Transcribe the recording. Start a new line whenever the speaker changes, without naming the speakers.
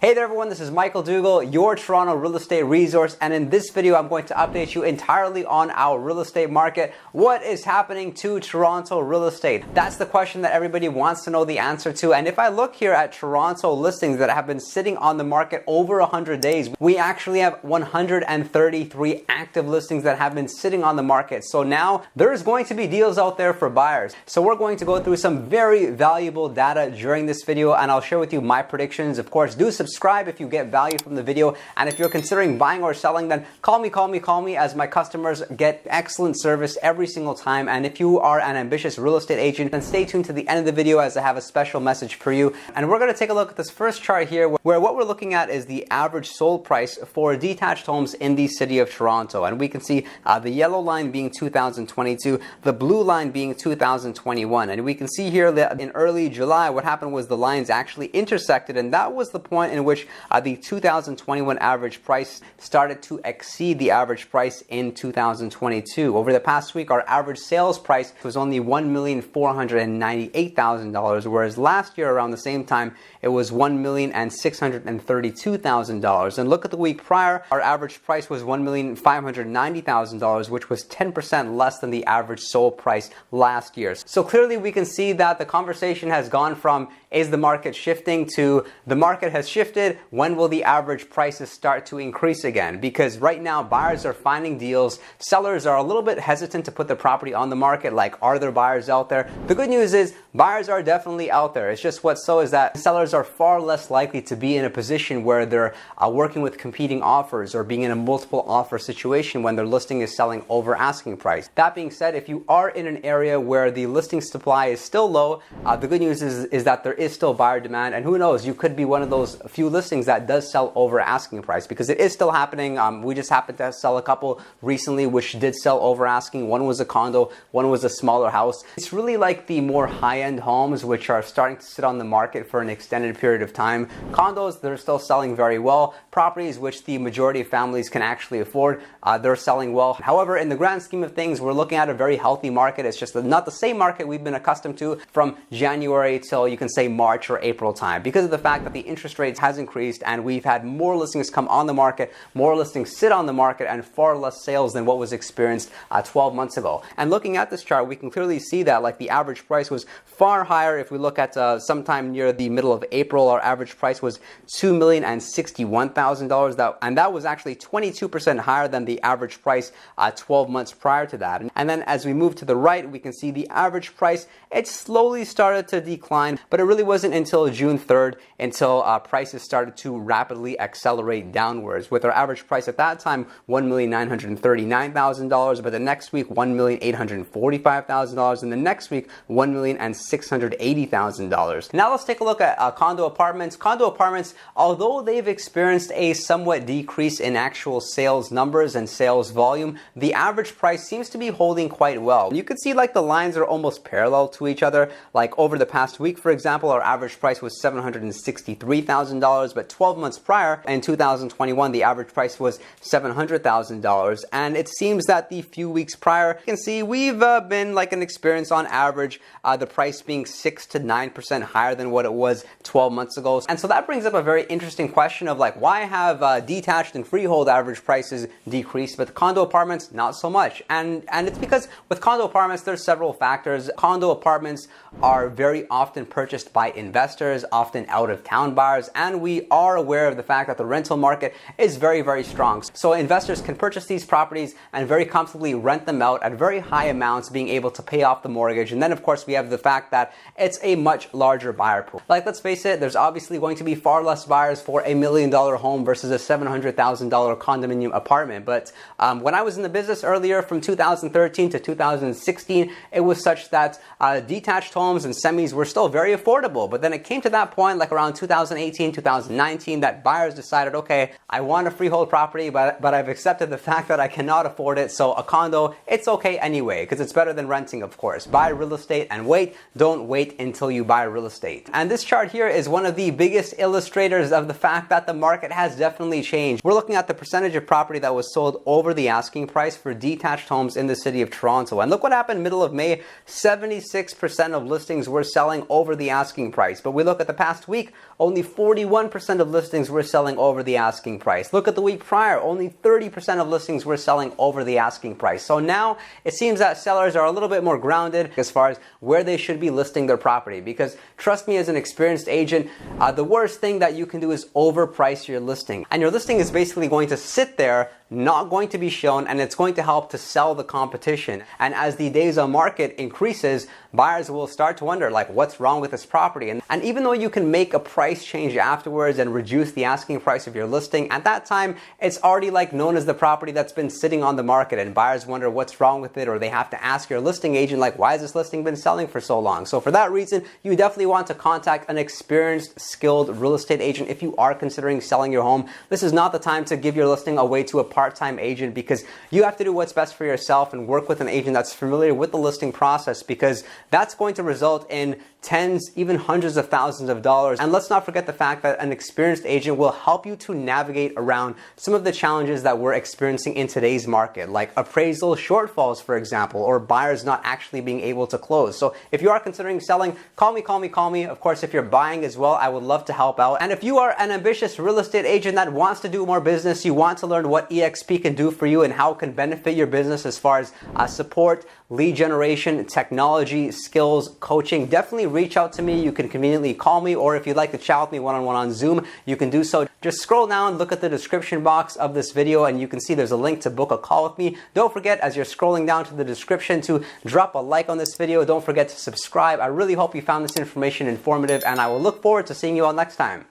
Hey there everyone, this is Michael Dougal, your Toronto real estate resource, and in this video I'm going to update you entirely on our real estate market. What is happening to Toronto real estate? That's the question that everybody wants to know the answer to, and if I look here at Toronto listings that have been sitting on the market over 100 days, we actually have 133 active listings that have been sitting on the market. So now there's going to be deals out there for buyers. So we're going to go through some very valuable data during this video, and I'll share with you my predictions. Of course, do subscribe if you get value from the video, and if you're considering buying or selling, then call me, as my customers get excellent service every single time. And if you are an ambitious real estate agent, then stay tuned to the end of the video as I have a special message for you. And we're going to take a look at this first chart here, where what we're looking at is the average sold price for detached homes in the city of Toronto. And we can see the yellow line being 2022, the blue line being 2021. And we can see here that in early July, what happened was the lines actually intersected, and that was the point in which the 2021 average price started to exceed the average price in 2022. Over the past week, our average sales price was only $1,498,000, whereas last year around the same time, it was $1,632,000. And look at the week prior, our average price was $1,590,000, which was 10% less than the average sold price last year. So clearly we can see that the conversation has gone from, is the market shifting, to the market has shifted, when will the average prices start to increase again? Because right now buyers are finding deals, sellers are a little bit hesitant to put their property on the market. Like, are there buyers out there? The good news is buyers are definitely out there. It's just what's so is that sellers are far less likely to be in a position where they're working with competing offers or being in a multiple offer situation when their listing is selling over asking price. That being said, if you are in an area where the listing supply is still low, the good news is that there is still buyer demand, and who knows, you could be one of those few listings that does sell over asking price, because it is still happening. We just happened to sell a couple recently which did sell over asking. One was a condo, one was a smaller house. It's really like the more high-end homes which are starting to sit on the market for an extended period of time. Condos, they're still selling very well. Properties which the majority of families can actually afford, they're selling well. However, in the grand scheme of things, we're looking at a very healthy market. It's just not the same market we've been accustomed to from January till, you can say, March or April time, because of the fact that the interest rates has increased and we've had more listings come on the market, more listings sit on the market, and far less sales than what was experienced 12 months ago. And looking at this chart, we can clearly see that like the average price was far higher. If we look at sometime near the middle of April, our average price was $2,061,000, and that was actually 22% higher than the average price 12 months prior to that. And then as we move to the right, we can see the average price, it slowly started to decline, but it really wasn't until June 3rd until prices started to rapidly accelerate downwards, with our average price at that time $1,939,000, but the next week $1,845,000, and the next week $1,680,000. Now let's take a look at condo apartments. Condo apartments, although they've experienced a somewhat decrease in actual sales numbers and sales volume, the average price seems to be holding quite well. You can see like the lines are almost parallel to each other. Like over the past week, for example, our average price was $763,000, but 12 months prior in 2021, the average price was $700,000. And it seems that the few weeks prior, you can see we've been like an experience on average, the price being 6 to 9% higher than what it was 12 months ago. And so that brings up a very interesting question of like, why have detached and freehold average prices decreased, but condo apartments not so much? And it's because with condo apartments, there's several factors. Condo apartments are very often purchased by investors, often out-of-town buyers, and we are aware of the fact that the rental market is very, very strong. So investors can purchase these properties and very comfortably rent them out at very high amounts, being able to pay off the mortgage. And then of course we have the fact that it's a much larger buyer pool. Like, let's face it, there's obviously going to be far less buyers for $1 million home versus a $700,000 condominium apartment. But when I was in the business earlier from 2013 to 2016, it was such that detached homes and semis were still very affordable. But then it came to that point, like around 2018, 2019, that buyers decided, okay, I want a freehold property, but I've accepted the fact that I cannot afford it. So a condo, it's okay anyway, because it's better than renting, of course. Buy real estate and wait. don't wait until you buy real estate. And this chart here is one of the biggest illustrators of the fact that the market has definitely changed. We're looking at the percentage of property that was sold over the asking price for detached homes in the city of Toronto. And look what happened middle of May. 76% of listings were selling over the asking price. But we look at the past week, only 41% of listings were selling over the asking price. Look at the week prior, only 30% of listings were selling over the asking price. So now it seems that sellers are a little bit more grounded as far as where they should be listing their property. Because trust me, as an experienced agent, the worst thing that you can do is overprice your listing. And your listing is basically going to sit there, not going to be shown, and it's going to help to sell the competition. And as the days on market increases, buyers will start to wonder, like, what's wrong with this property? And even though you can make a price change afterwards and reduce the asking price of your listing, at that time, it's already like known as the property that's been sitting on the market, and buyers wonder what's wrong with it, or they have to ask your listing agent, like, why has this listing been selling for so long? So for that reason, you definitely want to contact an experienced, skilled real estate agent if you are considering selling your home. This is not the time to give your listing away to a part-time agent, because you have to do what's best for yourself and work with an agent that's familiar with the listing process, because that's going to result in tens, even hundreds of thousands of dollars. And let's not forget the fact that an experienced agent will help you to navigate around some of the challenges that we're experiencing in today's market, like appraisal shortfalls, for example, or buyers not actually being able to close. So if you are considering selling, call me. Of course, if you're buying as well, I would love to help out. And if you are an ambitious real estate agent that wants to do more business, you want to learn what EXP can do for you and how it can benefit your business as far as support, lead generation, technology, skills, coaching, definitely reach out to me. You can conveniently call me, or if you'd like to chat with me one-on-one on Zoom, you can do so. Just scroll down, look at the description box of this video, and you can see there's a link to book a call with me. Don't forget, as you're scrolling down to the description, to drop a like on this video. Don't forget to subscribe. I really hope you found this information informative, and I will look forward to seeing you all next time.